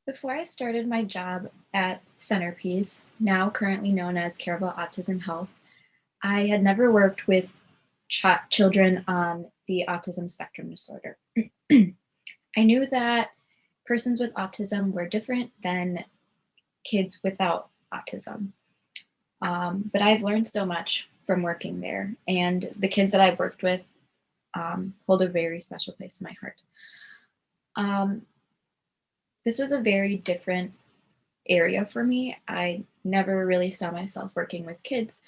Before I started my job at Centerpiece, now currently known as Care About Autism Health, I had never worked with children on the autism spectrum disorder. I knew that persons with autism were different than kids without autism. But I've learned so much from working there, and the kids that I've worked with hold a very special place in my heart. Um, this was a very different area for me. I never really saw myself working with kids,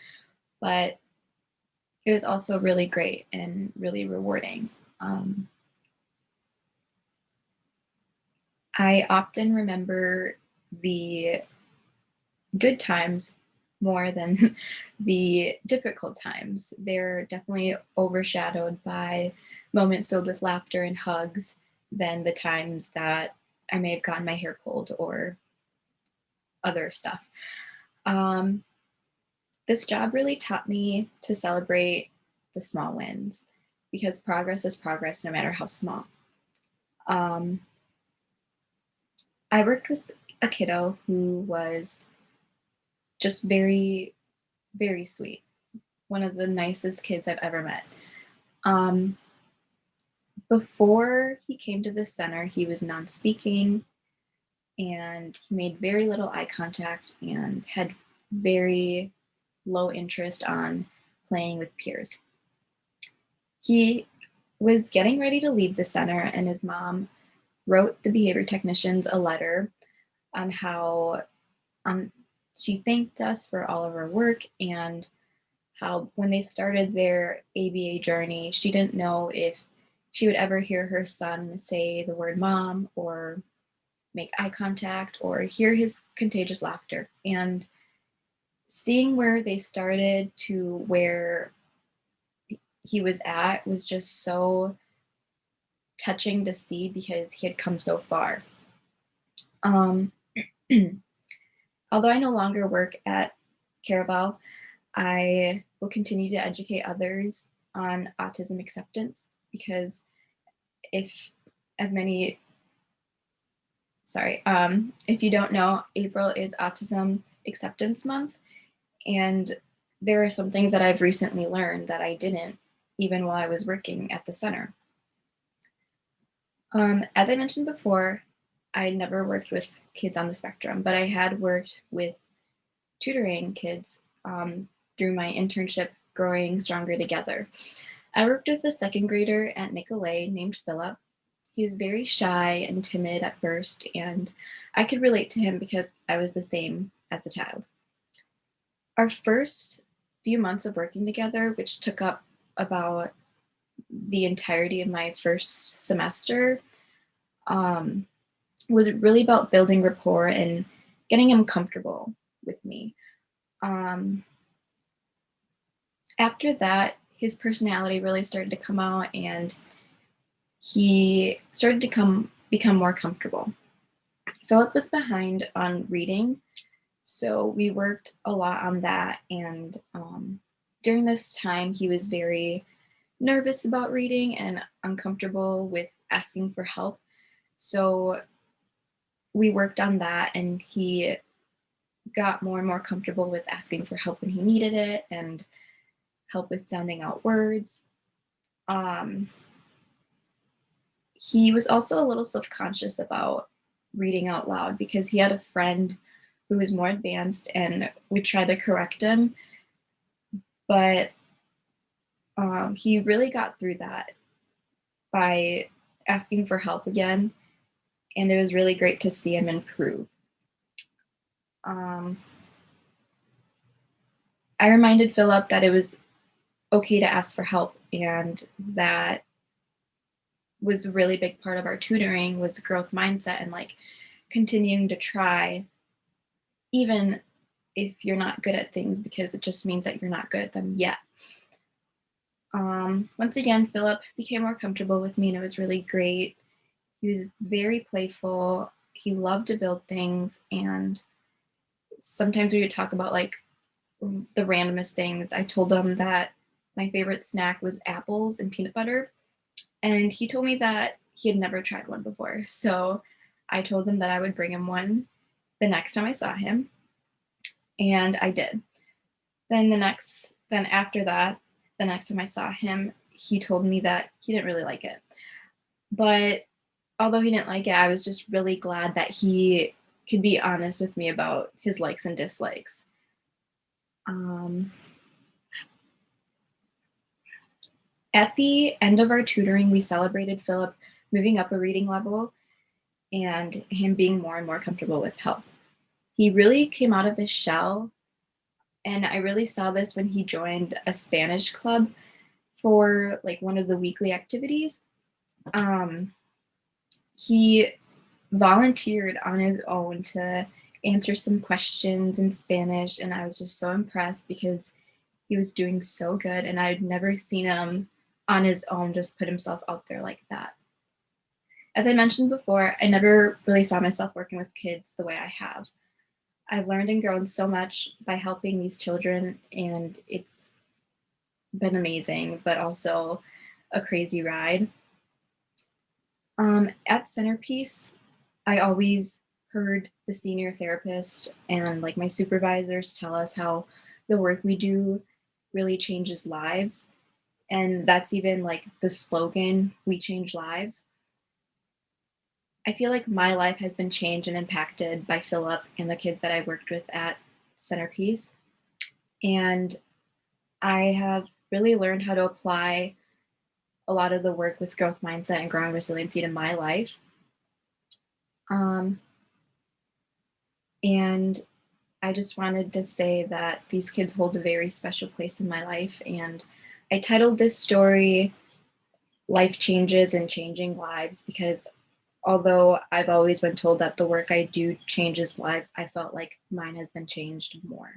but it was also really great and really rewarding. Um, I often remember the good times more than the difficult times. They're definitely overshadowed by moments filled with laughter and hugs than the times that I may have gotten my hair pulled or other stuff. Um, This job really taught me to celebrate the small wins because progress is progress no matter how small. Um, I worked with a kiddo who was just very, very sweet, one of the nicest kids I've ever met. Um, Before he came to the center, he was non speaking and he made very little eye contact and had very low interest on playing with peers. He was getting ready to leave the center, and his mom wrote the behavior technicians a letter on how um, she thanked us for all of our work and how when they started their ABA journey, she didn't know if she would ever hear her son say the word mom or make eye contact or hear his contagious laughter. And seeing where they started to where he was at was just so touching to see because he had come so far. Um, Although I no longer work at Caraval, I will continue to educate others on autism acceptance because if as many, if you don't know, April is Autism Acceptance Month, and there are some things that I've recently learned that I didn't even while I was working at the center. As I mentioned before, I never worked with kids on the spectrum, but I had worked with tutoring kids through my internship Growing Stronger Together. I worked with a second grader at Nicolay named Philip. He was very shy and timid at first, and I could relate to him because I was the same as a child. Our first few months of working together, which took up about the entirety of my first semester, um, was really about building rapport and getting him comfortable with me. Um, After that, his personality really started to come out and he started to become more comfortable. Philip was behind on reading, so we worked a lot on that. And during this time, he was very nervous about reading and uncomfortable with asking for help. So we worked on that, and he got more and more comfortable with asking for help when he needed it and help with sounding out words. Um, he was also a little self-conscious about reading out loud because he had a friend who was more advanced and we tried to correct him, but he really got through that by asking for help again, and it was really great to see him improve. Um, I reminded Philip that it was okay to ask for help, and that was a really big part of our tutoring was growth mindset and like continuing to try even if you're not good at things because it just means that you're not good at them yet. Once again, Philip became more comfortable with me and it was really great. He was very playful. He loved to build things, and sometimes we would talk about like the randomest things. I told him that my favorite snack was apples and peanut butter, and he told me that he had never tried one before. So I told him that I would bring him one the next time I saw him, and I did. Then after that, the next time I saw him, he told me that he didn't really like it. But although he didn't like it, I was just really glad that he could be honest with me about his likes and dislikes. Um, at the end of our tutoring, we celebrated Philip moving up a reading level and him being more and more comfortable with help. He really came out of his shell, and I really saw this when he joined a Spanish club for like one of the weekly activities. Um, he volunteered on his own to answer some questions in Spanish, and I was just so impressed because he was doing so good, and I'd never seen him on his own just put himself out there like that. As I mentioned before, I never really saw myself working with kids the way I have. I've learned and grown so much by helping these children, and it's been amazing, but also a crazy ride. At Centerpiece, I always heard the senior therapist and like my supervisors tell us how the work we do really changes lives. And that's even like the slogan, we change lives. I feel like my life has been changed and impacted by Philip and the kids that I worked with at Centerpiece. And I have really learned how to apply a lot of the work with growth mindset and growing resiliency to my life. Um, and I just wanted to say that these kids hold a very special place in my life. And I titled this story Life Changes and Changing Lives because although I've always been told that the work I do changes lives, I felt like mine has been changed more.